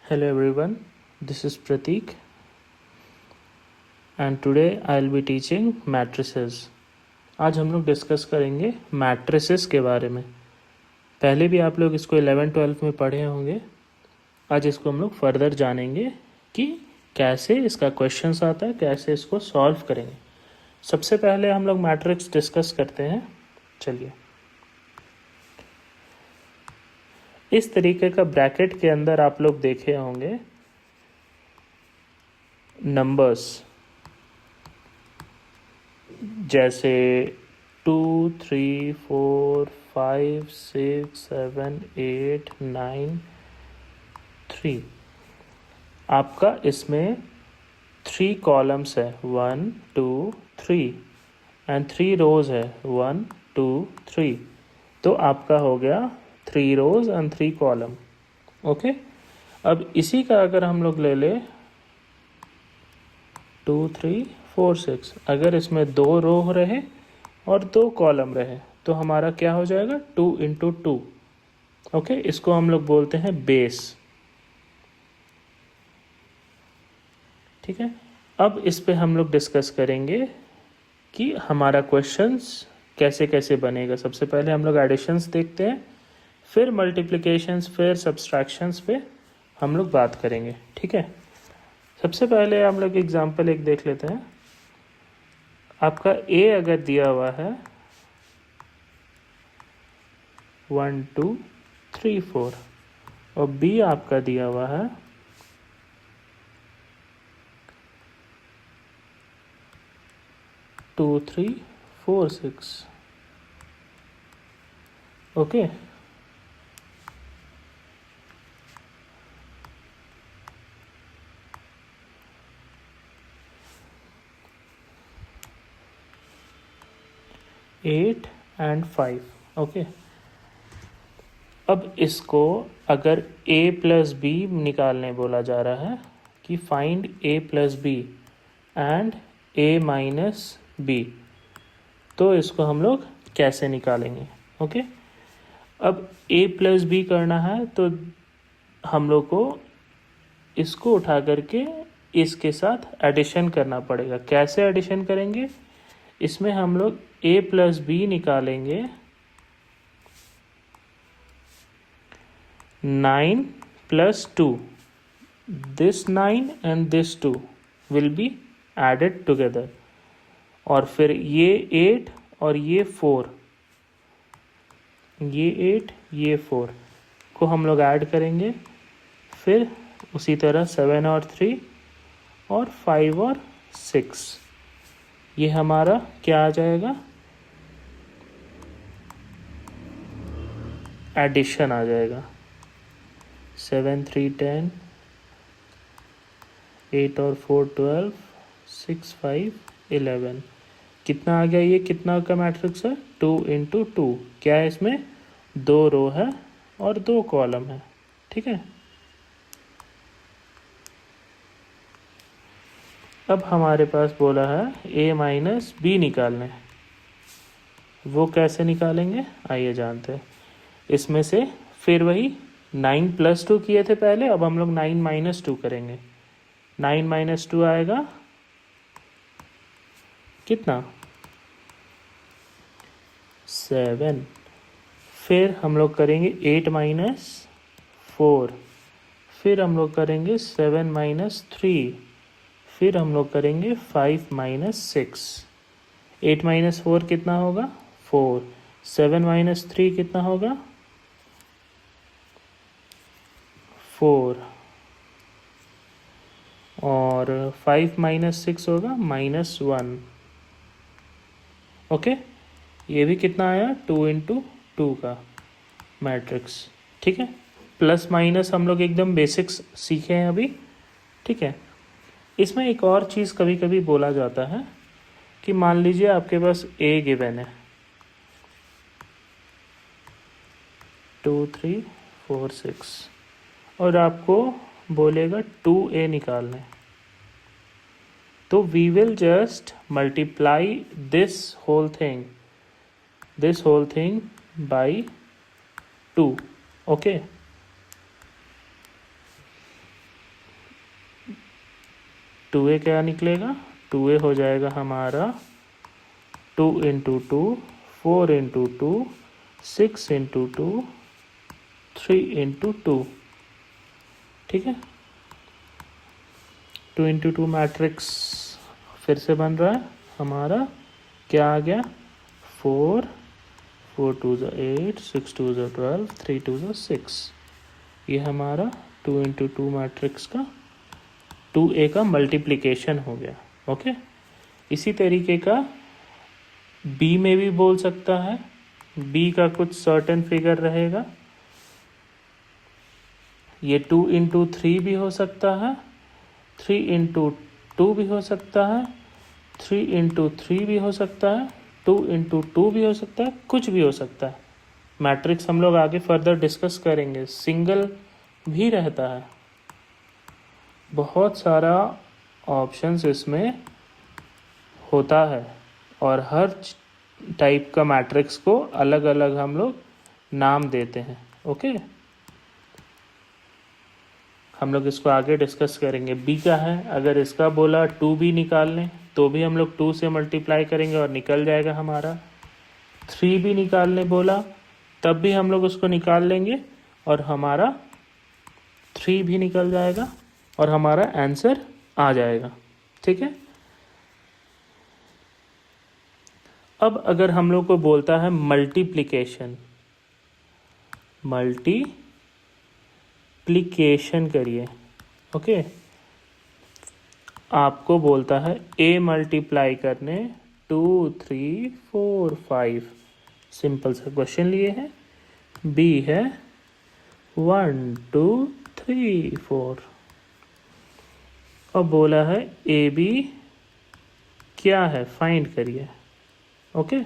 Hello everyone, this is Pratik and today I'll be teaching matrices. आज हम लोग discuss करेंगे मैट्रिसेस के बारे में. पहले भी आप लोग इसको 11-12 में पढ़े होंगे. आज इसको हम लोग फर्दर जानेंगे कि कैसे इसका क्वेश्चंस आता है, कैसे इसको सॉल्व करेंगे. सबसे पहले हम लोग मैट्रिक्स डिस्कस करते हैं. चलिए, इस तरीके का ब्रैकेट के अंदर आप लोग देखे होंगे नंबर्स, जैसे 2, 3, 4, 5, 6, 7, 8, 9, 3. आपका इसमें 3 कॉलम्स है, 1, 2, 3 एंड 3 रोज है, 1, 2, 3. तो आपका हो गया 3 रोज एंड 3 कॉलम. ओके, अब इसी का अगर हम लोग ले ले 2, 3, 4, 6, अगर इसमें 2 रो रहे और 2 कॉलम रहे तो हमारा क्या हो जाएगा 2 इंटू 2. ओके, इसको हम लोग बोलते हैं बेस. ठीक है, अब इस पे हम लोग डिस्कस करेंगे कि हमारा क्वेश्चंस कैसे कैसे बनेगा. सबसे पहले हम लोग एडिशंस देखते हैं, फिर मल्टीप्लिकेशंस, फिर सब्सट्रैक्शंस पे हम लोग बात करेंगे. ठीक है, सबसे पहले हम लोग एग्जांपल एक देख लेते हैं. आपका ए अगर दिया हुआ है 1, 2, 3, 4 और बी आपका दिया हुआ है 2, 3, 4, 6. Okay, eight and 5. ओके, अब इसको अगर a प्लस बी निकालने बोला जा रहा है कि find a plus B and a minus B, तो इसको हम लोग कैसे निकालेंगे. ओके, अब a प्लस बी करना है तो हम लोग को इसको उठा करके इसके साथ एडिशन करना पड़ेगा. कैसे एडिशन करेंगे, इसमें हम लोग a प्लस बी निकालेंगे. 9 plus 2, this 9 and this 2 will be added together. और फिर ये 8 और ये 4, ये 8 ये 4 को हम लोग ऐड करेंगे. फिर उसी तरह 7 और 3 और 5 और 6, ये हमारा क्या आ जाएगा, एडिशन आ जाएगा. 7, 3, 10, 8 और 4, 12, 6, 5, 11. कितना आ गया, ये कितना का मैट्रिक्स है 2 इंटू 2. क्या है, इसमें 2 रो है और 2 कॉलम है. ठीक है, अब हमारे पास बोला है a माइनस बी निकालने. वो कैसे निकालेंगे, आइए जानते हैं. इसमें से फिर वही 9 प्लस 2 किए थे पहले, अब हम लोग 9 माइनस 2 करेंगे. 9 माइनस 2 आएगा कितना, 7. फिर हम लोग करेंगे 8 माइनस 4, फिर हम लोग करेंगे 7 माइनस 3, फिर हम लोग करेंगे 5 माइनस 6. 8 माइनस 4 कितना होगा, 4. 7 माइनस 3 कितना होगा, 4. और 5 माइनस 6 होगा -1. ओके, ये भी कितना आया 2 इंटू 2 का मैट्रिक्स. ठीक है, प्लस माइनस हम लोग एकदम बेसिक्स सीखे हैं अभी. ठीक है, इसमें एक और चीज़ कभी कभी बोला जाता है कि मान लीजिए आपके पास a गिवन है 2, 3, 4, 6 और आपको बोलेगा 2a निकालने. तो we will just multiply this whole thing by 2. Okay, 2a क्या निकलेगा, 2a हो जाएगा हमारा 2 इंटू 2, 4 इंटू 2, 6 इंटू 2, 3 इंटू 2। ठीक है, 2 इंटू 2 मैट्रिक्स फिर से बन रहा है हमारा, क्या आ गया 4, 4 2 ज़ा 8, 6 2 ज़ा 12, 3 2 ज़ा 6। ये हमारा 2 इंटू 2 मैट्रिक्स का 2a का मल्टीप्लिकेशन हो गया। ओके, इसी तरीके का b में भी बोल सकता है। b का कुछ सर्टेन फिगर रहेगा, ये 2 इंटू 3 भी हो सकता है, 3 इंटू 2 भी हो सकता है, 3 इंटू 3 भी हो सकता है, 2 इंटू 2 भी हो सकता है, कुछ भी हो सकता है। मैट्रिक्स हम लोग आगे फर्दर डिस्कस करेंगे। सिंगल भी रहता है, बहुत सारा ऑप्शंस इसमें होता है और हर टाइप का मैट्रिक्स को अलग अलग हम लोग नाम देते हैं। ओके, हम लोग इसको आगे डिस्कस करेंगे। बी का है, अगर इसका बोला 2b निकाल लें तो भी हम लोग 2 से मल्टीप्लाई करेंगे और निकल जाएगा हमारा। 3b निकालने बोला तब भी हम लोग उसको निकाल लेंगे और हमारा 3 भी निकल जाएगा और हमारा आंसर आ जाएगा। ठीक है, अब अगर हम लोग को बोलता है मल्टीप्लिकेशन, मल्टीप्लिकेशन करिए। ओके, आपको बोलता है a मल्टीप्लाई करने 2 3 4 5, सिंपल सा क्वेश्चन लिए हैं। b है 1 2 3 4। अब बोला है ए बी क्या है, फाइंड करिए। ओके,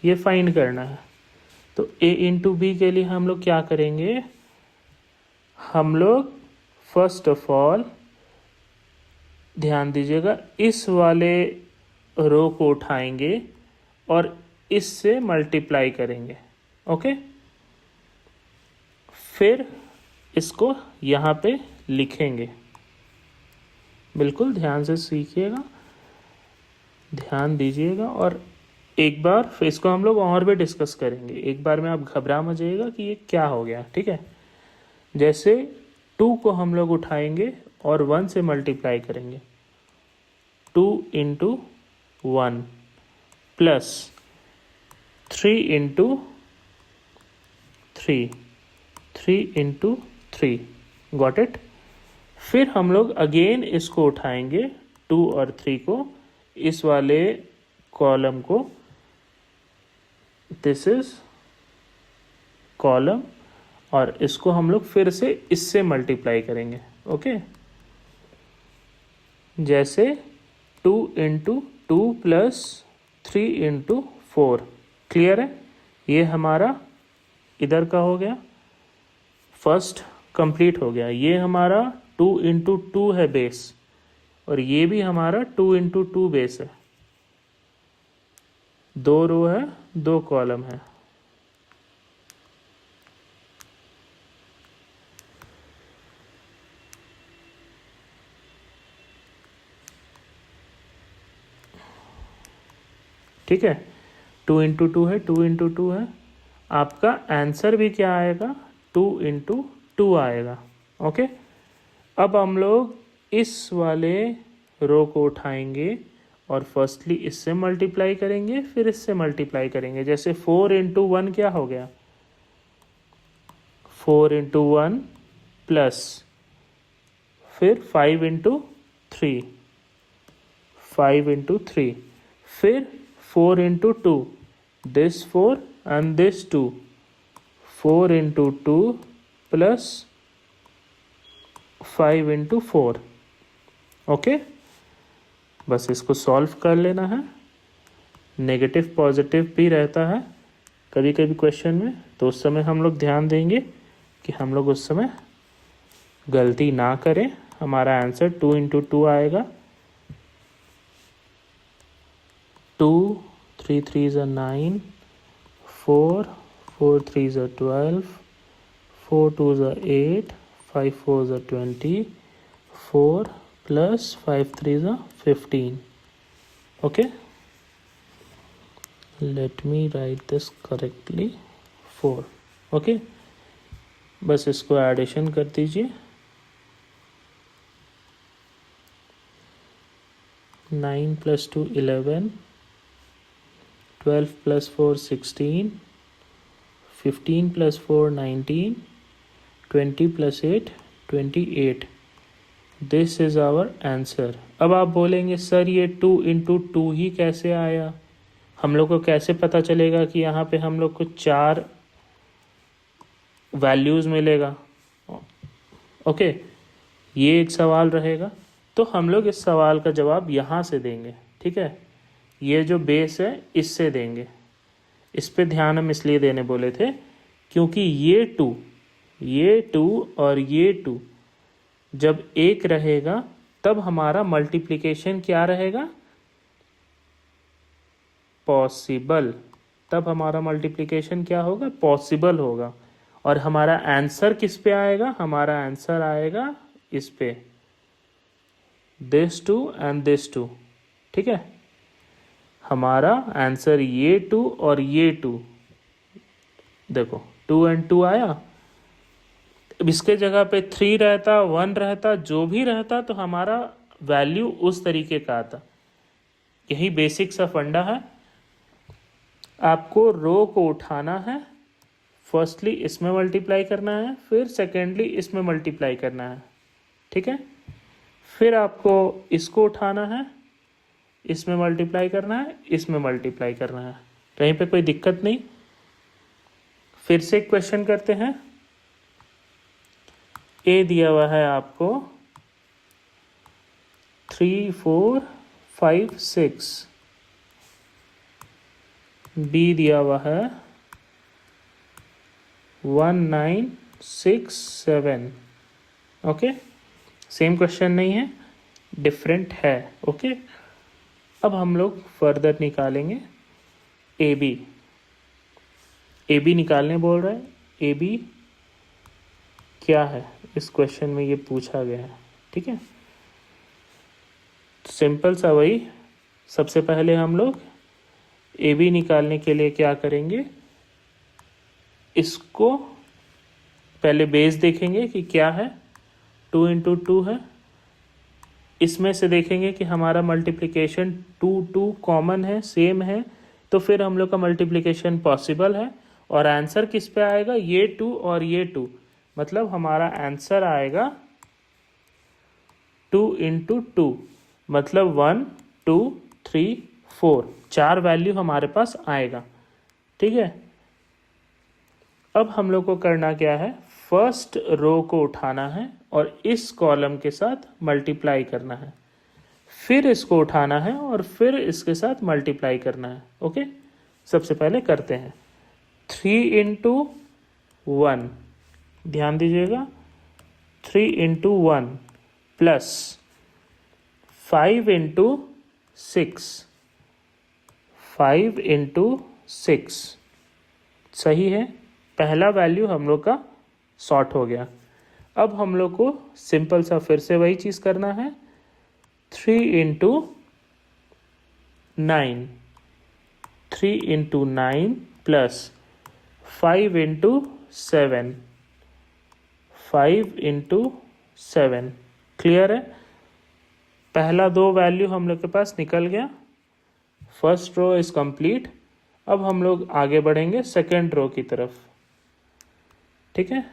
ये फाइंड करना है। तो a इंटू बी के लिए हम लोग क्या करेंगे, हम लोग फर्स्ट ऑफ ऑल ध्यान दीजिएगा, इस वाले रो को उठाएंगे और इससे मल्टीप्लाई करेंगे। ओके, फिर इसको यहाँ पे लिखेंगे। बिल्कुल ध्यान से सीखिएगा, ध्यान दीजिएगा, और एक बार फिर इसको हम लोग और भी डिस्कस करेंगे। एक बार में आप घबरा मत जाइएगा कि ये क्या हो गया। ठीक है, जैसे 2 को हम लोग उठाएंगे और 1 से मल्टीप्लाई करेंगे, 2 into 1 plus 3 into 3, 3 into 3, got it. फिर हम लोग अगेन इसको उठाएंगे 2 और 3 को, इस वाले कॉलम को, दिस इज कॉलम, और इसको हम लोग फिर से इससे मल्टीप्लाई करेंगे। ओके, जैसे 2 इंटू 2 प्लस 3 इंटू 4, क्लियर है। ये हमारा इधर का हो गया, फर्स्ट कंप्लीट हो गया। ये हमारा 2 इंटू 2 है बेस, और ये भी हमारा 2 इंटू 2 बेस है। 2 रो है, 2 कॉलम है। ठीक है, 2 इंटू 2 है, 2 इंटू 2 है। आपका आंसर भी क्या आएगा, 2 इंटू 2 आएगा। ओके, अब हम लोग इस वाले रो को उठाएंगे और फर्स्टली इससे मल्टीप्लाई करेंगे, फिर इससे मल्टीप्लाई करेंगे। जैसे 4 इंटू 1 क्या हो गया, 4 इंटू 1 प्लस फिर 5 इंटू 3, 5 इंटू 3, फिर 4 into 2, this 4 and this 2, 4 into 2 plus 5 into 4। Okay, बस इसको सॉल्व कर लेना है। नेगेटिव पॉजिटिव भी रहता है कभी कभी क्वेश्चन में, तो उस समय हम लोग ध्यान देंगे कि हम लोग उस समय गलती ना करें। हमारा आंसर 2 इंटू 2 आएगा। 2 3 3 ज़ा 9, 4 4 3 ज़ा 12, 4 2 ज़ा 8, 5 4 ज़ा 20, 4 plus 5 3 15. Okay, let me write this correctly. 4. Okay, बस इसको एडिशन कर दीजिए. 9 + 2 11, 12 + 4 16, 15 + 4 19, 20 + 8 28. This is our answer. अब आप बोलेंगे सर ये 2 × 2 ही कैसे आया, हम लोग को कैसे पता चलेगा कि यहाँ पे हम लोग को 4 वैल्यूज़ मिलेगा. ओके, ये एक सवाल रहेगा. तो हम लोग इस सवाल का जवाब यहाँ से देंगे. ठीक है, ये जो बेस है इससे देंगे. इस पे ध्यान हम इसलिए देने बोले थे क्योंकि ये 2 और ये 2 जब एक रहेगा तब हमारा मल्टीप्लिकेशन क्या रहेगा, पॉसिबल. तब हमारा मल्टीप्लिकेशन क्या होगा, पॉसिबल होगा. और हमारा आंसर किस पे आएगा, हमारा आंसर आएगा इस पे, दिस 2 एंड दिस 2. ठीक है, हमारा आंसर ये 2 और ये 2. देखो 2 और 2 आया. अब इसके जगह पे 3 रहता, 1 रहता, जो भी रहता तो हमारा वैल्यू उस तरीके का आता. यही बेसिक सा फंडा है. आपको रो को उठाना है, फर्स्टली इसमें मल्टीप्लाई करना है, फिर सेकेंडली इसमें मल्टीप्लाई करना है. ठीक है, फिर आपको इसको उठाना है, इसमें मल्टीप्लाई करना है, इसमें मल्टीप्लाई करना है. कहीं पे कोई दिक्कत नहीं. फिर से क्वेश्चन करते हैं. ए दिया हुआ है आपको 3 4 5 6, बी दिया हुआ है 1 9 6 7. ओके, सेम क्वेश्चन नहीं है, डिफरेंट है. ओके, अब हम लोग फर्दर निकालेंगे ए बी निकालने बोल रहे हैं. ए बी क्या है इस क्वेश्चन में, ये पूछा गया है. ठीक है, सिंपल सा वही. सबसे पहले हम लोग ए बी निकालने के लिए क्या करेंगे, इसको पहले बेस देखेंगे कि क्या है. 2 × 2 है. इसमें से देखेंगे कि हमारा मल्टीप्लिकेशन 2 2 कॉमन है, सेम है, तो फिर हम लोग का मल्टीप्लिकेशन पॉसिबल है. और आंसर किस पे आएगा, ये 2 और ये 2. मतलब हमारा आंसर आएगा 2 × 2, मतलब 1 2 3 4. 4 वैल्यू हमारे पास आएगा. ठीक है, अब हम लोग को करना क्या है, फर्स्ट रो को उठाना है और इस कॉलम के साथ मल्टीप्लाई करना है, फिर इसको उठाना है और फिर इसके साथ मल्टीप्लाई करना है. ओके, सबसे पहले करते हैं 3 × 1. ध्यान दीजिएगा, 3 × 1 प्लस 5 × 6, 5 × 6. सही है, पहला वैल्यू हम लोग का सॉर्ट हो गया. अब हम लोग को सिंपल सा फिर से वही चीज़ करना है. 3 × 9, 3 × 9 प्लस 5 × 7, 5 × 7. क्लियर है, पहला 2 वैल्यू हम लोग के पास निकल गया. First row is complete. अब हम लोग आगे बढ़ेंगे सेकेंड रो की तरफ. ठीक है,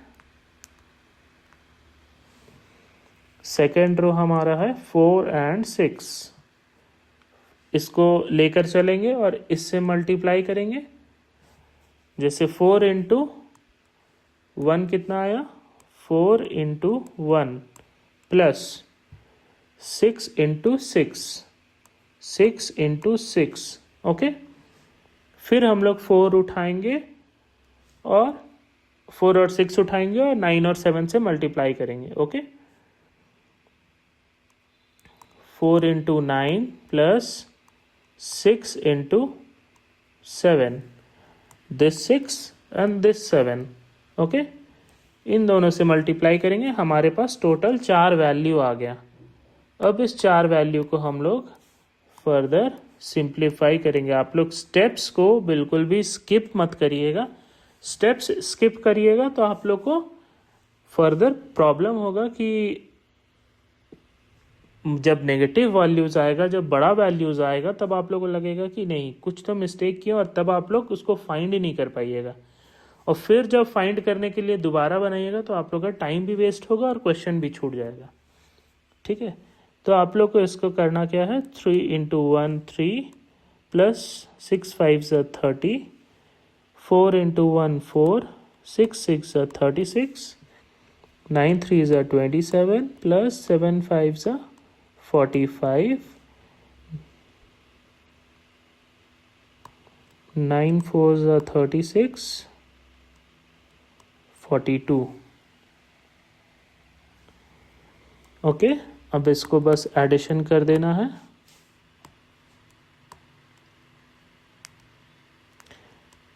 सेकेंड रो हमारा है 4 और 6. इसको लेकर चलेंगे और इससे मल्टीप्लाई करेंगे. जैसे 4 × 1 कितना आया, 4 × 1 प्लस 6 × 6, 6 × 6. ओके, फिर हम लोग 4 उठाएंगे और 4 और 6 उठाएंगे और 9 और 7 से मल्टीप्लाई करेंगे. Okay, 4 × 9 plus 6 × 7, this 6 and this 7. Okay, इन दोनों से मल्टीप्लाई करेंगे, हमारे पास टोटल 4 वैल्यू आ गया. अब इस 4 वैल्यू को हम लोग फर्दर सिंप्लीफाई करेंगे। आप लोग स्टेप्स को बिल्कुल भी स्किप मत करिएगा। स्टेप्स स्किप करिएगा तो आप लोग को फर्दर प्रॉब्लम होगा कि जब नेगेटिव वैल्यूज आएगा, जब बड़ा वैल्यूज आएगा, तब आप लोग को लगेगा कि नहीं कुछ तो मिस्टेक किया, और तब आप लोग उसको फाइंड ही नहीं कर पाइएगा। और फिर जब फाइंड करने के लिए दोबारा बनाइएगा तो आप लोग का टाइम भी वेस्ट होगा और क्वेश्चन भी छूट जाएगा। ठीक है, तो आप लोग को इसको करना क्या है, 3 into 1 3 plus 6 5 30, 4 into 1 4, 6 6 36, 9 3 27 plus 7 5 45, 9 4 36, 42। Okay, अब इसको बस एडिशन कर देना है।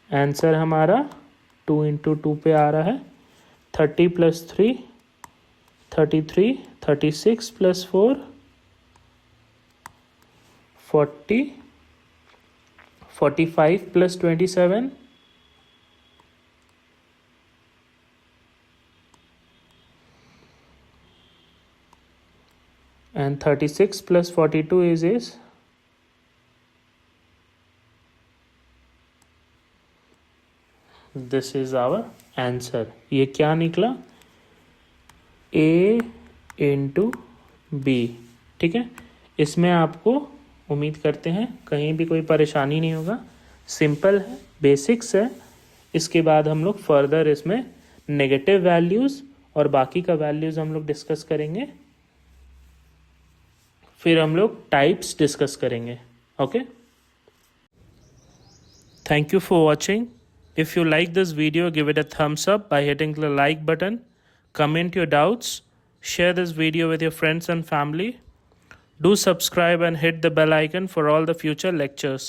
आंसर हमारा 2 इंटू 2 पे आ रहा है, 30 plus 3 33, 36 plus 4 40, 45 plus 27 and 36 plus 42 is this is our answer। ये क्या निकला, A इंटू बी। ठीक है, इसमें आपको उम्मीद करते हैं कहीं भी कोई परेशानी नहीं होगा। सिंपल है, बेसिक्स है। इसके बाद हम लोग फर्दर इसमें नेगेटिव वैल्यूज़ और बाकी का वैल्यूज़ हम लोग डिस्कस करेंगे। फिर हम लोग टाइप्स डिस्कस करेंगे। Okay, thank you for watching. If you like this video, give it a thumbs up by hitting the like button. Comment your doubts. Share this video with your friends and family. Do subscribe and hit the bell icon for all the future lectures.